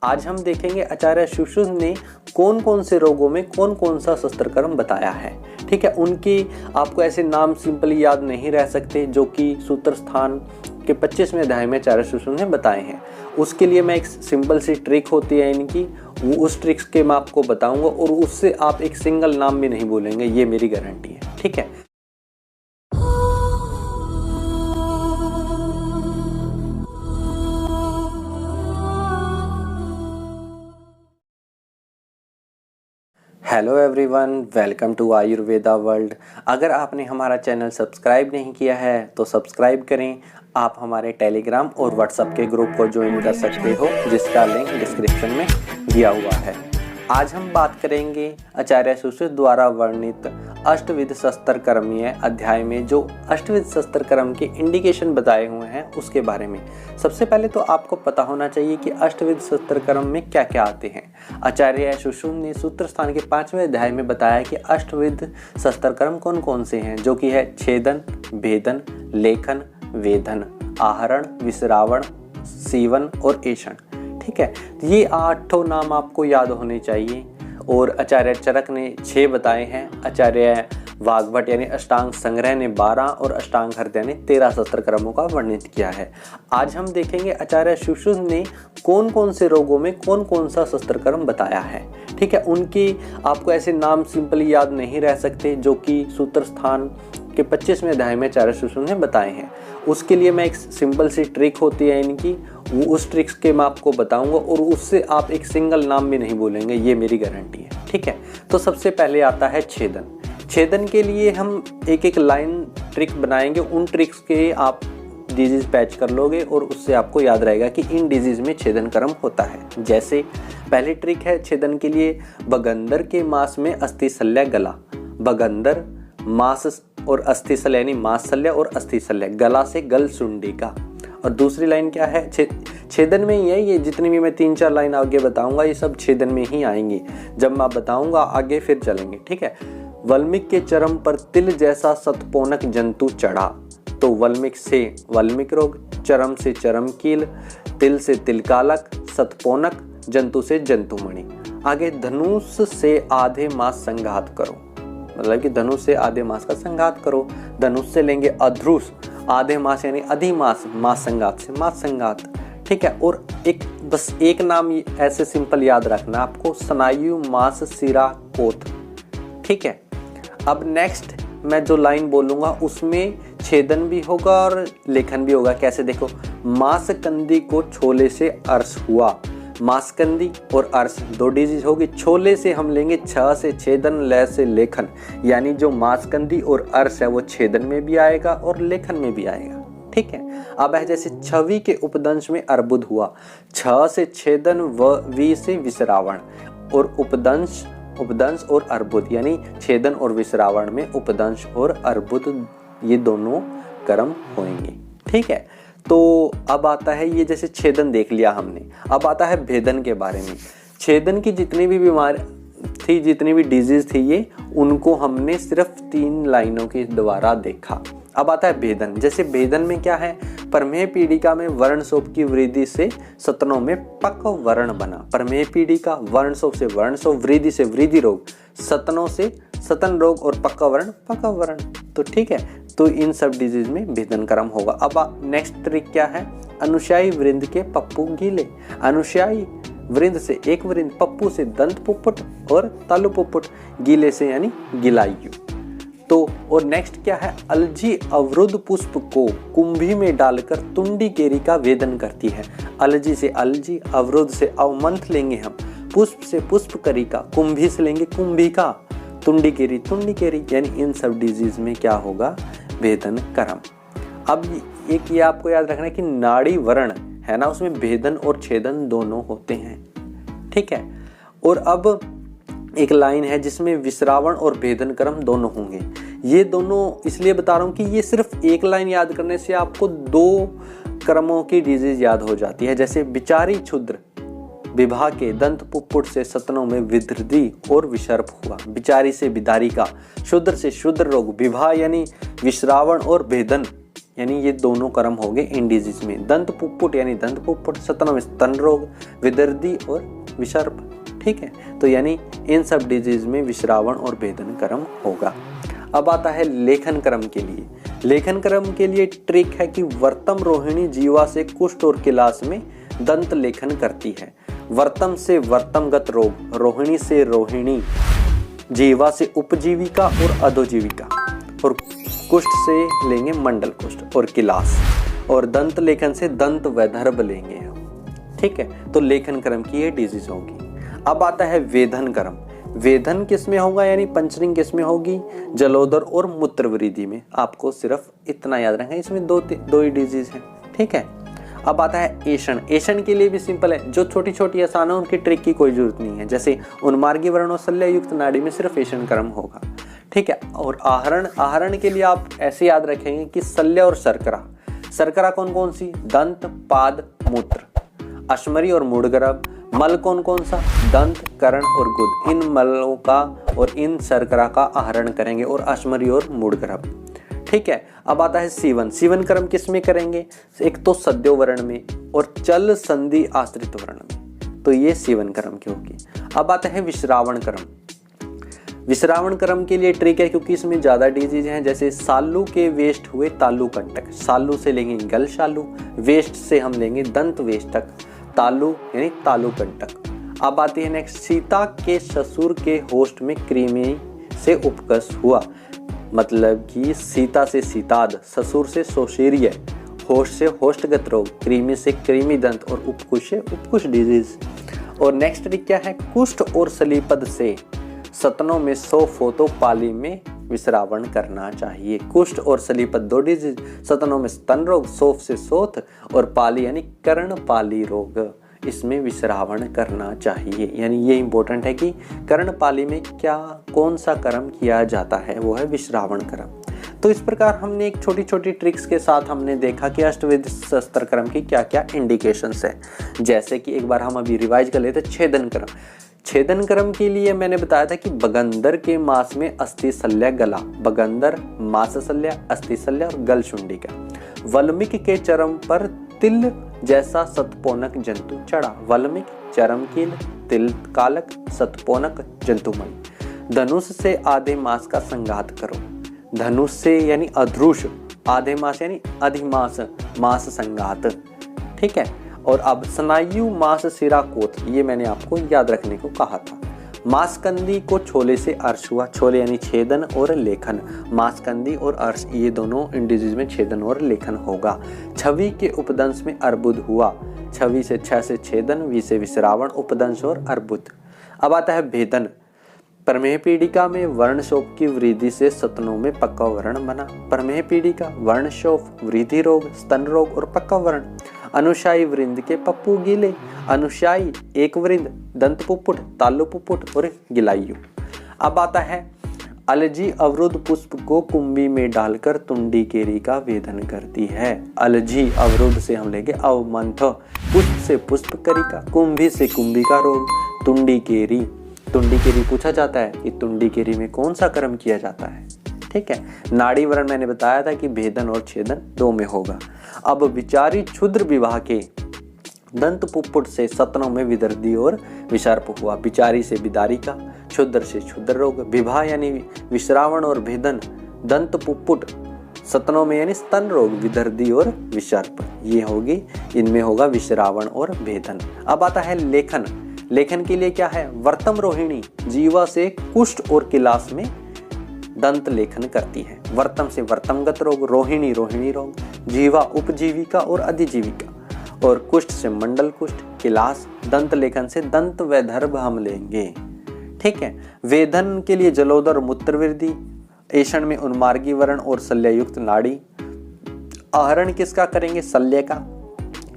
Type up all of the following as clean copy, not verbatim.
आज हम देखेंगे आचार्य सुश्रुत ने कौन कौन से रोगों में कौन कौन सा शस्त्रकर्म बताया है। ठीक है, उनकी आपको ऐसे नाम सिंपली याद नहीं रह सकते जो कि सूत्र स्थान के 25वें अध्याय में आचार्य सुश्रुत ने बताए हैं। उसके लिए मैं एक सिंपल सी ट्रिक होती है इनकी, वो उस ट्रिक्स के मैं आपको बताऊंगा और उससे आप एक सिंगल नाम भी नहीं भूलेंगे, ये मेरी गारंटी है। ठीक है, hello everyone, welcome to Ayurveda world. अगर आपने हमारा चैनल सब्सक्राइब नहीं किया है तो सब्सक्राइब करें। आप हमारे टेलीग्राम और व्हाट्सएप के ग्रुप को ज्वाइन कर सकते हो, जिसका लिंक डिस्क्रिप्शन में दिया हुआ है। आज हम बात करेंगे आचार्य सुश्रुत द्वारा वर्णित अष्टविध शस्त्रकर्मीय अध्याय में जो अष्टविध शस्त्रकर्म के इंडिकेशन बताए हुए हैं उसके बारे में। सबसे पहले तो आपको पता होना चाहिए कि अष्टविध शस्त्रकर्म में क्या क्या आते हैं। आचार्य सुश्रुत ने सूत्र स्थान के 5वें अध्याय में बताया कि अष्टविध शस्त्रकर्म कौन कौन से हैं, जो कि है छेदन, भेदन, लेखन, वेधन, आहरण, विसरावण, सीवन और ऐषण। ठीक है, ये 8 नाम आपको याद होने चाहिए। और आचार्य चरक ने 6 बताए हैं, आचार्य वाग्भट यानी अष्टांग संग्रह ने 12 और अष्टांग हृदय ने 13 शस्त्रकर्मों का वर्णित किया है। आज हम देखेंगे आचार्य सुश्रुत ने कौन कौन से रोगों में कौन कौन सा शस्त्रकर्म बताया है। ठीक है, उनकी आपको ऐसे नाम सिंपली याद नहीं रह सकते जो कि सूत्र स्थान के 25वें अध्याय में आचार्य सुश्रुत ने बताए हैं। उसके लिए मैं एक सिंपल सी ट्रिक होती है इनकी, वो उस ट्रिक्स के मैं आपको बताऊंगा और उससे आप एक सिंगल नाम भी नहीं भूलेंगे, ये मेरी गारंटी है। ठीक है, तो सबसे पहले आता है छेदन। छेदन के लिए हम एक एक लाइन ट्रिक बनाएंगे, उन ट्रिक्स के आप डिजीज पैच कर लोगे और उससे आपको याद रहेगा कि इन डिजीज में छेदन कर्म होता है। जैसे पहली ट्रिक है छेदन के लिए, बगंदर के मांस में अस्थिशल्य गला। बगंदर मांस और अस्थिशल्य यानी मांसशल्य और अस्थिशल्य, गला से गल सुंडी का। और दूसरी लाइन क्या है, छेदन में ही है। ये जितनी भी मैं 3-4 लाइन आगे बताऊंगा ये सब छेदन में ही आएंगी। जब मैं बताऊंगा आगे फिर चलेंगे। ठीक है, वल्मिक के चरम पर तिल जैसा सतपोनक जंतु चढ़ा। तो वल्मिक से वल्मिक रोग, चरम से चरम कील, तिल से तिलकालक, सतपोनक जंतु से जंतुमणि। आगे धनुष से आधे मास संघात करो, मतलब कि धनुष से आधे मास का संघात करो। धनुष से लेंगे अध्रुष, आधे मास यानी अधिमास, मास संघात से मास संघात। ठीक है, और एक बस एक नाम ऐसे सिंपल याद रखना आपको, स्नायु मास सिरा कोथ। ठीक है, अब नेक्स्ट मैं जो लाइन बोलूंगा उसमें छेदन भी होगा और लेखन भी होगा। कैसे, देखो, मांसकंदी को छोले से अर्श हुआ। मांसकंदी और अर्श 2 डिजीज होगी। छोले से हम लेंगे 6 से छेदन, लय से लेखन, यानी जो मांसकंदी और अर्श है वो छेदन में भी आएगा और लेखन में भी आएगा। ठीक है, अब है जैसे छवि के उपदंश में अर्बुद हुआ। 6 से छेदन व वी से विसरावण, और उपदंश और अर्बुद यानी छेदन और विसरावण में उपदंश और अर्बुद, ये दोनों कर्म होंगे। ठीक है, तो अब आता है ये जैसे छेदन देख लिया हमने, अब आता है भेदन के बारे में। छेदन की जितनी भी बीमारी थी, जितनी भी डिजीज थी, ये उनको हमने सिर्फ 3 लाइनों के द्वारा देखा। अब आता है भेदन। जैसे भेदन में क्या है, प्रमेह पीड़िका में वर्णशोभ की वृद्धि से सतनों में पक वर्ण बना। प्रमेह पीड़िका, वर्णशोभ से वर्णशोभ, वृद्धि से वृद्धि रोग, सतनों से सतन रोग और पक्का वर्ण। तो ठीक है, तो इन सब डिजीज में भेदन कर्म होगा। अब नेक्स्ट ट्रिक क्या है, अनुशायी वृंद के पप्पू गीले। अनुशायी वृंद से एक वृंद, पप्पू से दंत पुप्पुट और तालु पुप्पुट, गीले से यानी गिलायु। तो और नेक्स्ट क्या है, अलजी अवरुद्ध पुष्प को कुंभी में डालकर तुंडी केरी का वेदन करती है। अलजी से अलजी, अवरुद्ध से अवमंथ लेंगे हम, पुष्प से पुष्पकरी का, कुंभी से लेंगे कुंभी का, तुंडी केरी, यानी इन सब डिजीज में क्या होगा, भेदन कर्म। अब एक ये आपको याद रखना है कि नाड़ी वर्ण है ना, उसमें भेदन और छेदन दोनों होते हैं। ठीक है, और अब एक लाइन है जिसमें विसरावण और भेदन कर्म दोनों होंगे। ये दोनों इसलिए बता रहा हूं कि ये सिर्फ एक लाइन याद करने से आपको 2 कर्मों की डिजीज याद हो जाती है। जैसे विचारी क्षुद्र, विवाह के दंत पुप्पुट से सतनों में विधृति और विसर्प हुआ। विचारी से विदारी का, शूद्र से शूद्र रोग, विवाह यानी विश्रावण और भेदन, यानी ये दोनों कर्म हो गए इन डिजीज में। दंत पुप्पुट यानी दंत पुप्पुट, सतनों में स्तन रोग, विदर्दी और विसर्प। ठीक है, तो यानी इन सब डिजीज में विश्रावण और भेदन कर्म होगा। अब आता है लेखन कर्म के लिए। लेखन कर्म के लिए ट्रिक है कि वर्तम रोहिणी जीवा से कुष्ठ और किलास में दंत लेखन करती है। वर्तम से वर्तमगत रोग, रोहिणी से रोहिणी, जीवा से उपजीविका और अधोजीविका, और कुष्ठ से लेंगे मंडल कुष्ठ और किलास, और दंत लेखन से दंत वैदर्भ लेंगे हम। ठीक है, तो लेखन कर्म की ये डिजीज होगी। अब आता है वेधन कर्म। वेधन किस में होगा, यानी पंचरिंग किस में होगी, जलोदर और मूत्र वृद्धि में। आपको सिर्फ इतना याद रखना, इसमें दो ही डिजीज हैं। ठीक है, अब आता है एषण। एषण के लिए भी सिंपल है, जो छोटी छोटी आसान है उनकी ट्रिक की कोई जरूरत नहीं है। जैसे उन्मार्गी वर्ण और शल्य युक्त नाड़ी में सिर्फ एषण कर्म होगा। ठीक है, और आहरण, आहरण के लिए आप ऐसे याद रखेंगे कि शल्य और शर्करा। शर्करा कौन कौन सी, दंत, पाद, मूत्र। अश्मरी और मूढ़गर्भ। मल कौन कौन सा, दंत, कर्ण और गुद। इन मलों का और इन शर्करा का आहरण करेंगे, और अश्मरी और मूढ़गर्भ। ठीक है, अब आता है सीवन। सीवन कर्म किस में करेंगे, एक तो सद्यो वर्ण में और चल संधि आश्रित वर्ण में, तो ये सीवन कर्म की होगी। अब आता है विश्रावण कर्म। विश्रावण कर्म के लिए ट्रिक है, क्योंकि इसमें ज्यादा डिजीज हैं। जैसे सालू के वेष्ट हुए तालु कंटक, सालू से लेंगे गल शालू, वेष्ट से हम लेंगे दंत वेष्टक, तालु यानी तालु कंटक। अब आती है नेक्स्ट, सीता के ससुर के होस्ट में कृमि से उपकस हुआ, मतलब कि सीता से सीताद, ससुर से सोशेरिय, होस्ट से होस्टगत रोग, कृमि से कृमि दंत और उपकुश से उपकुश डिजीज। और नेक्स्ट ट्रिक क्या है, कुष्ठ और सलीपद से सतनों में सोफ हो तो पाली में विश्रावण करना चाहिए। कुष्ठ और सलीपद दो डिजीज, सतनों में स्तन रोग, सोफ से सोथ, और पाली यानी कर्णपाली रोग, इसमें विश्रावण करना चाहिए। यानी ये इंपॉर्टेंट है कि कर्णपाली में क्या कौन सा कर्म किया जाता है, वो है विश्रावण कर्म। तो इस प्रकार हमने एक छोटी छोटी ट्रिक्स के साथ हमने देखा कि अष्टविध शस्त्र कर्म की क्या क्या इंडिकेशंस है। जैसे कि एक बार हम अभी रिवाइज कर लेते, छेदन कर्म। छेदन कर्म के लिए मैंने बताया था कि बगंदर के मास में अस्थि शल्य गला, बगंदर, मास शल्य, अस्थि शल्य और गल शुंडिका। वल्मीक के चरम पर तिल जैसा सतपोनक जंतु चढ़ा, वल्मीक, चरम कील, तिल कालक, सतपोनक जंतुमणि। धनुष से आधे मास का संघात करो, धनुष से यानी अध्रुष, आधे मास यानी अधिमास, मास संघात। ठीक है, और अब स्नायु मास सिरा कोथ, ये मैंने आपको याद रखने को कहा था। मांसकंदी को छोले से अर्श हुआ, छोले यानी छेदन और लेखन, मांसकंदी और अर्श ये दोनों इन डिजीज में छेदन और लेखन होगा। छवि के उपदंश में अर्बुद हुआ, छवि से छ से छेदन, वी से विश्रावण, उपदंश और अर्बुद। अब आता है भेदन। प्रमेह पीड़िका में वर्णशोफ की वृद्धि से सतनों में पक्का वर्ण बना। प्रमेह पीड़िका, वर्णशोफ, वृद्धि रोग, स्तन रोग और पक्का वर्ण। अनुशायी वृंद के पप्पू गीले, अनुशायी एक वृंद, दंत पुप्पुट, तालु पुप्पुट और गिलायु। अब आता है अलजी अवरुद्ध पुष्प को कुंभी में डालकर तुंडी केरी का वेदन करती है। अलजी अवरुद्ध से हम लेंगे अवमंथ, पुष्प से पुष्प करिका, कुंभी से कुंभी का रोग, तुंडी केरी। तुंडी केरी पूछा जाता है कि तुंडी केरी में कौन सा कर्म किया जाता है। ठीक है, नाड़ी वर्ण मैंने बताया था कि भेदन और छेदन दो में होगा। अब विचारी क्षुद्र विवाह के दंत पुप्पुट से सतनों में विदर्दी और विसर्प हुआ। विचारी से बिदारी का, क्षुद्र से क्षुद्र रोग, विवाह यानी विश्रावण और भेदन, दंत पुप्पुट सतनों में यानी स्तन रोग, विदर्दी और विसर्प, ये होगी, इनमें होगा विश्रावण और भेदन। अब आता है लेखन। लेखन के लिए क्या है, वर्तम रोहिणी जीवा से कुष्ठ और किलास में दंत लेखन करती है। वर्तम से वर्तमगत रोग, रोहिणी रोहिणी रोग, जीवा उपजीविका और अधिजीविका, और कुष्ठ से मंडल कुष्ठ, किलास, दंत लेखन से दंत वैदर्भ हम लेंगे। ठीक है, वेदन के लिए जलोदर मूत्र वृद्धि, एषण में उन्मार्गी वर्ण और शल्य युक्त नाड़ी। आहरण किसका करेंगे, शल्य का,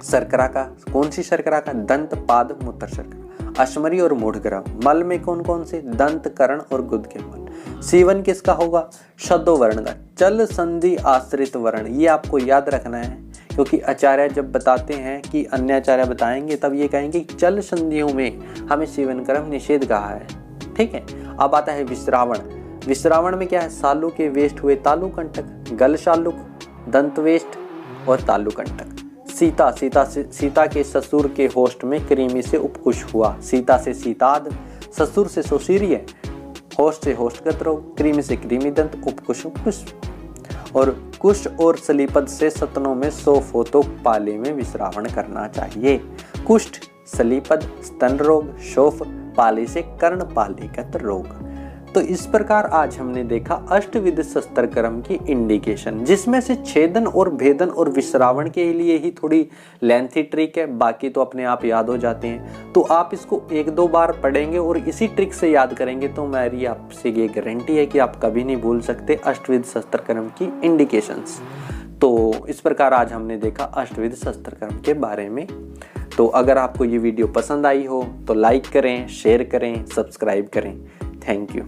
शर्करा का, कौन सी शर्करा का, दंत पाद मूत्र शर्करा। अश्मरी और मूढ़ग्रह, मल में कौन कौन से, दंत कर्ण और गुद के मल। सीवन किसका होगा, शब्दो वर्ण का, चल संधि आश्रित वर्ण, ये आपको याद रखना है, क्योंकि आचार्य जब बताते हैं कि अन्य आचार्य बताएंगे तब ये कहेंगे चल संधियों में हमें सीवन कर्म निषेध कहा है। ठीक है, अब आता है विश्रावण। विश्रावण में क्या है, सालू के वेष्ट हुए तालु कंटक, गल शालुक, दंतवेष्ट और तालुकंटक। सीता के ससुर के होस्ट में कृमि से उपकुश हुआ। सीता से सीताद, ससुर से सोशीर्य, होस्ट से होस्टगत रोग, कृमि से कृमिदंत, उपकुश उपकुश। और कुष्ठ और सलीपद से सतनों में शोफ हो तो पाले में विश्रावण करना चाहिए। कुष्ठ, सलीपद, स्तन रोग, शोफ, पाले से कर्णपालिगत रोग। तो इस प्रकार आज हमने देखा अष्टविध शस्त्र कर्म की इंडिकेशन, जिसमें से छेदन और भेदन और विश्रावण के लिए ही थोड़ी लेंथी ट्रिक है, बाकी तो अपने आप याद हो जाते हैं। तो आप इसको 1-2 बार पढ़ेंगे और इसी ट्रिक से याद करेंगे तो मेरी आपसे ये गारंटी है कि आप कभी नहीं भूल सकते अष्टविध शस्त्र कर्म की इंडिकेशंस। तो इस प्रकार आज हमने देखा अष्टविध शस्त्र कर्म के बारे में। तो अगर आपको ये वीडियो पसंद आई हो तो लाइक करें, शेयर करें, सब्सक्राइब करें। Thank you.